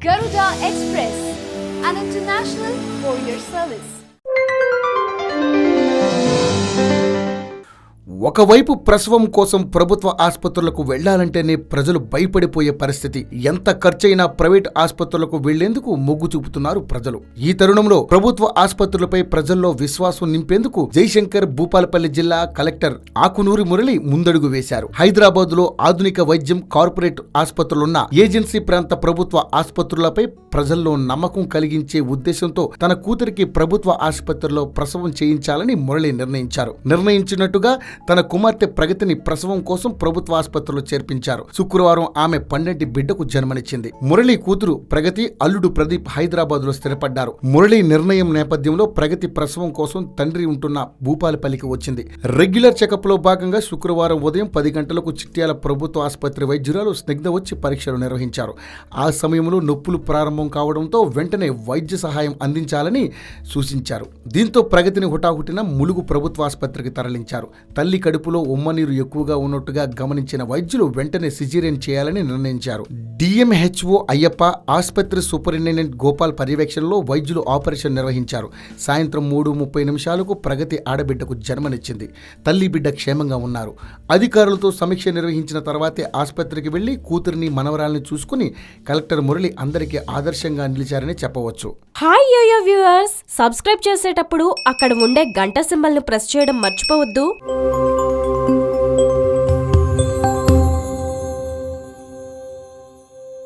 Garuda Express, an international courier service. ఒకవైపు ప్రసవం కోసం ప్రభుత్వ ఆసుపత్రులకు వెళ్లాలంటేనే ప్రజలు భయపడిపోయే పరిస్థితి. ఎంత ఖర్చైనా ప్రైవేట్ ఆసుపత్రులకు వెళ్లేందుకు మొగ్గు చూపుతున్నారు ప్రజలు. ఈ తరుణంలో ప్రభుత్వ ఆసుపత్రులపై ప్రజల్లో విశ్వాసం నింపేందుకు జయశంకర్ భూపాలపల్లి జిల్లా కలెక్టర్ ఆకునూరి మురళి ముందడుగు వేశారు. హైదరాబాద్ లో ఆధునిక వైద్యం, కార్పొరేట్ ఆసుపత్రులున్న ఏజెన్సీ ప్రాంత ప్రభుత్వ ఆసుపత్రులపై ప్రజల్లో నమ్మకం కలిగించే ఉద్దేశంతో తన కూతురికి ప్రభుత్వ ఆసుపత్రిలో ప్రసవం చేయించాలని మురళి నిర్ణయించినట్టుగా తన కుమార్తె ప్రగతిని ప్రసవం కోసం ప్రభుత్వ ఆసుపత్రిలో చేర్పించారు. శుక్రవారం ఆమె 12 బిడ్డకు జన్మనిచ్చింది. మురళి కూతురు ప్రగతి, అల్లుడు ప్రదీప్ హైదరాబాద్ లో స్థిరపడ్డారు. మురళి నిర్ణయం నేపథ్యంలో ప్రగతి ప్రసవం కోసం తండ్రి ఉంటున్న భూపాలపల్లికి వచ్చింది. రెగ్యులర్ చెకప్ లో భాగంగా శుక్రవారం ఉదయం 10 గంటలకు చిట్యాల ప్రభుత్వ ఆసుపత్రి వైద్యురాలు స్నిగ్ధ వచ్చి పరీక్షలు నిర్వహించారు. ఆ సమయంలో నొప్పులు ప్రారంభం కావడంతో వెంటనే వైద్య సహాయం అందించాలని సూచించారు. దీంతో ప్రగతిని హుటాహుటిన ములుగు ప్రభుత్వ ఆసుపత్రికి తరలించారు. తల్లి కడుపులో ఉమ్మనీరు ఎక్కువగా ఉన్నట్టుగా గమనించిన వైద్యులు వెంటనే సిజేరియన్ చేయాలని నిర్ణయించారు. డిఎంహెచ్ఓ అయ్యప్ప, ఆసుపత్రి సూపరింటెండెంట్ గోపాల్ పర్యవేక్షణలో వైద్యులు ఆపరేషన్ నిర్వహించారు. సాయంత్రం 3:30 ప్రగతి ఆడబిడ్డకు జన్మనిచ్చింది. తల్లి బిడ్డ క్షేమంగా ఉన్నారు. అధికారులతో సమీక్ష నిర్వహించిన తర్వాతే ఆసుపత్రికి వెళ్లి కూతురిని, మనవరాల్ని చూసుకుని కలెక్టర్ మురళి అందరికీ ఆదర్శంగా నిలిచారని చెప్పవచ్చు. హాయ్ యోయో వ్యూవర్స్, సబ్స్క్రైబ్ చేసేటప్పుడు అక్కడ ఉండే గంట సింబల్ ను ప్రెస్ చేయడం మర్చిపోవద్దు.